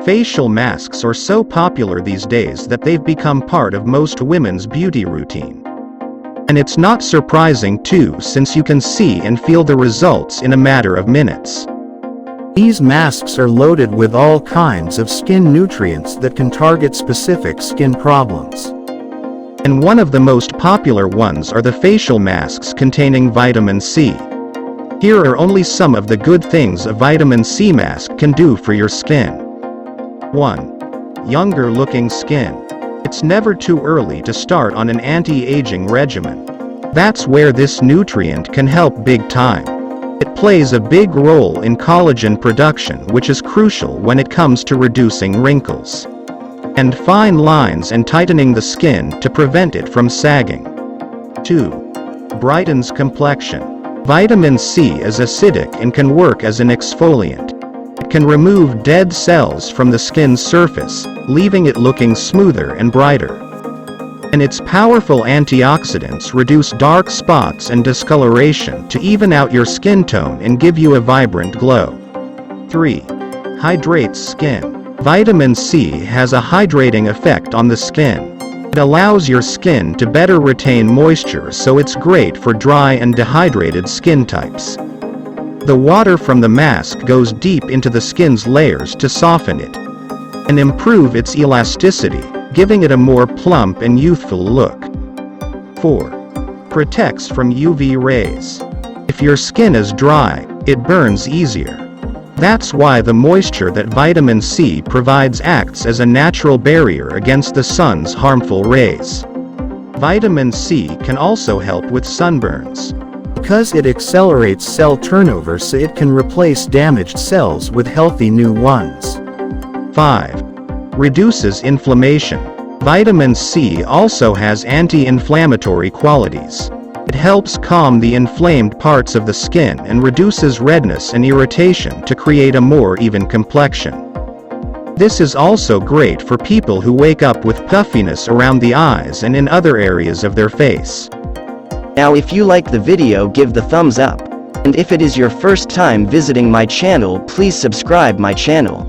Facial masks are so popular these days that they've become part of most women's beauty routine. And it's not surprising too, since you can see and feel the results in a matter of minutes. These masks are loaded with all kinds of skin nutrients that can target specific skin problems. And one of the most popular ones are the facial masks containing vitamin C. Here are only some of the good things a vitamin C mask can do for your skin. 1. Younger looking skin. It's never too early to start on an anti-aging regimen. That's where this nutrient can help big time. It plays a big role in collagen production, which is crucial when it comes to reducing wrinkles and fine lines and tightening the skin to prevent it from sagging. 2. Brightens complexion. Vitamin C is acidic and can work as an exfoliant. It can remove dead cells from the skin's surface, leaving it looking smoother and brighter. And its powerful antioxidants reduce dark spots and discoloration to even out your skin tone and give you a vibrant glow. 3. Hydrates skin. Vitamin C has a hydrating effect on the skin. It allows your skin to better retain moisture, so it's great for dry and dehydrated skin types. The water from the mask goes deep into the skin's layers to soften it and improve its elasticity, giving it a more plump and youthful look. 4. Protects from UV rays. If your skin is dry, it burns easier. That's why the moisture that vitamin C provides acts as a natural barrier against the sun's harmful rays. Vitamin C can also help with sunburns, because it accelerates cell turnover so it can replace damaged cells with healthy new ones. 5. Reduces inflammation. Vitamin C also has anti-inflammatory qualities. It helps calm the inflamed parts of the skin and reduces redness and irritation to create a more even complexion. This is also great for people who wake up with puffiness around the eyes and in other areas of their face. Now if you like the video, give the thumbs up. And if it is your first time visiting my channel, please subscribe my channel.